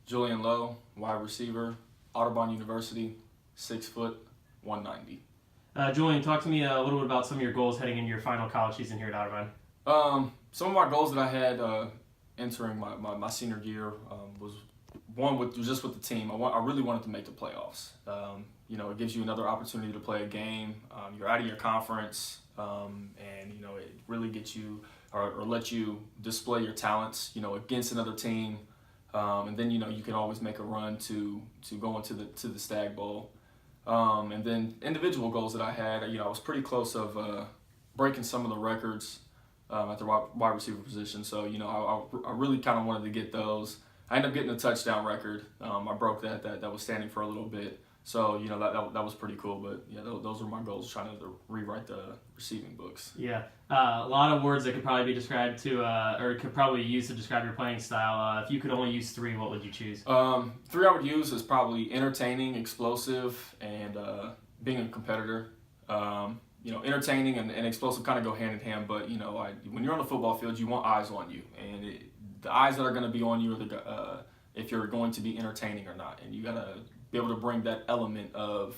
Julian Lowe, wide receiver, Otterbein University, 6 foot, 190. Julian, talk to me a little bit about some of your goals heading into your final college season here at Otterbein. Some of my goals that I had entering my senior year was one with the team. I really wanted to make the playoffs. It gives you another opportunity to play a game. You're out of your conference, and it really gets you or lets you display your talents. Against another team, and then you can always make a run to go into the Stag Bowl. And then individual goals that I had, I was pretty close of breaking some of the records at the wide receiver position. So, I really kind of wanted to get those. I ended up getting a touchdown record. I broke that was standing for a little bit. So, that was pretty cool. But, yeah, those were my goals, trying to rewrite the receiving books. Yeah, a lot of words that could probably be described to, or could probably use to describe your playing style. If you could only use three, what would you choose? Three I would use is probably entertaining, explosive, and being a competitor. Entertaining and explosive kind of go hand in hand, but when you're on the football field, you want eyes on you, and the eyes that are going to be on you are if you're going to be entertaining or not, and you got to be able to bring that element of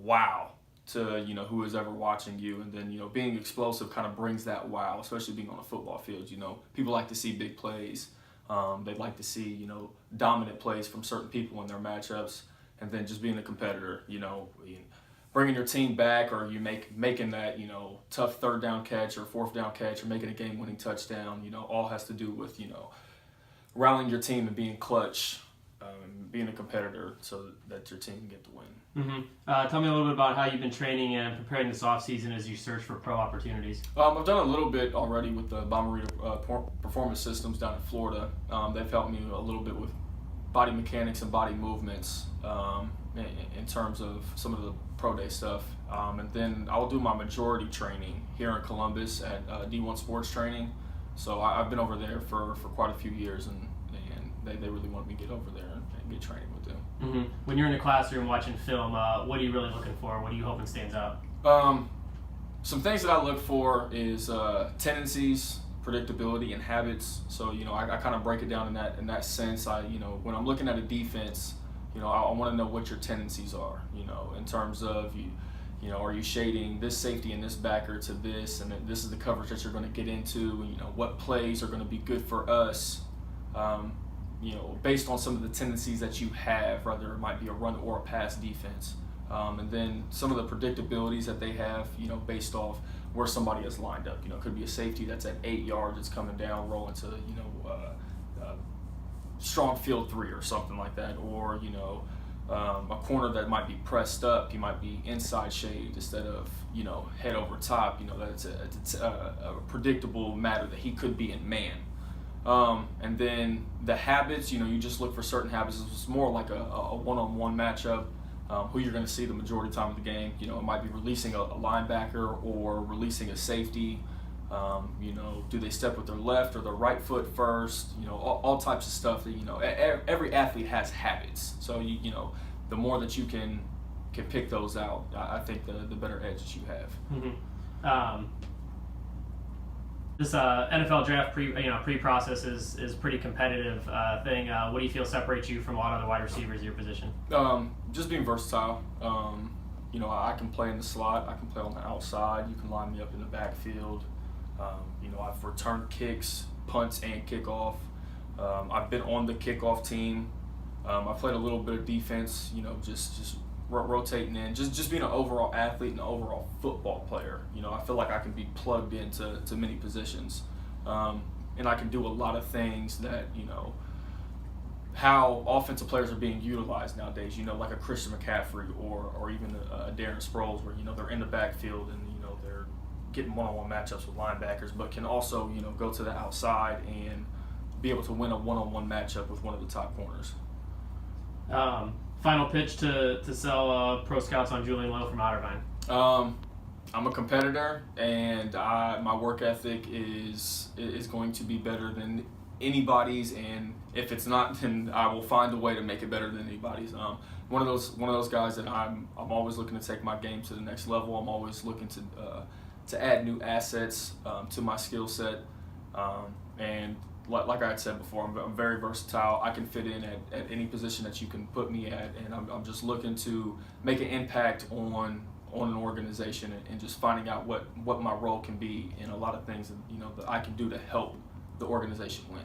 wow to who is ever watching you, and then being explosive kind of brings that wow, especially being on a football field. People like to see big plays. They'd like to see dominant plays from certain people in their matchups, and then just being a competitor. Bringing your team back, or you making that tough third down catch or fourth down catch, or making a game-winning touchdown. All has to do with rallying your team and being clutch, being a competitor, so that your team can get the win. Mm-hmm. Tell me a little bit about how you've been training and preparing this offseason as you search for pro opportunities. I've done a little bit already with the Bomarita Performance Systems down in Florida. They've helped me a little bit with body mechanics and body movements in terms of some of the pro day stuff. And then I'll do my majority training here in Columbus at D1 Sports Training. So I've been over there for quite a few years, and they really wanted me to get over there and get training with them. Mm-hmm. When you're in the classroom watching film, what are you really looking for? What are you hoping stands out? Some things that I look for is tendencies, predictability, and habits. So I kind of break it down in that sense. When I'm looking at a defense, I want to know what your tendencies are. In terms of are you shading this safety and this backer to this, and this is the coverage that you're going to get into. What plays are going to be good for us. Based on some of the tendencies that you have, whether it might be a run or a pass defense. And then some of the predictabilities that they have, based off where somebody is lined up. It could be a safety that's at 8 yards, it's coming down, rolling to, strong field 3 or something like that. Or, a corner that might be pressed up, he might be inside shade instead of, head over top. That's a predictable matter that he could be in man. And then the habits, you just look for certain habits. It's more like a one-on-one matchup, who you're going to see the majority of the time of the game. It might be releasing a linebacker or releasing a safety. Do they step with their left or their right foot first? All types of stuff that, every athlete has habits. So, the more that you can pick those out, I think the better edge that you have. Mm-hmm. This NFL draft pre-process is pretty competitive thing. What do you feel separates you from a lot of other wide receivers in your position? Just being versatile. I can play in the slot. I can play on the outside. You can line me up in the backfield. I've returned kicks, punts, and kickoff. I've been on the kickoff team. I played a little bit of defense. Just rotating in, just being an overall athlete and an overall football player. I feel like I can be plugged into many positions, and I can do a lot of things that how offensive players are being utilized nowadays. Like a Christian McCaffrey or even a Darren Sproles, where they're in the backfield and they're getting one-on-one matchups with linebackers, but can also go to the outside and be able to win a one-on-one matchup with one of the top corners. Final pitch to sell pro scouts on Julian Lowe from Otterbein. I'm a competitor, and my work ethic is going to be better than anybody's, and if it's not, then I will find a way to make it better than anybody's. One of those guys that I'm always looking to take my game to the next level. I'm always looking to add new assets to my skill set, and like I had said before, I'm very versatile. I can fit in at any position that you can put me at, and I'm just looking to make an impact on an organization and just finding out what my role can be in a lot of things that, you know, that I can do to help the organization win.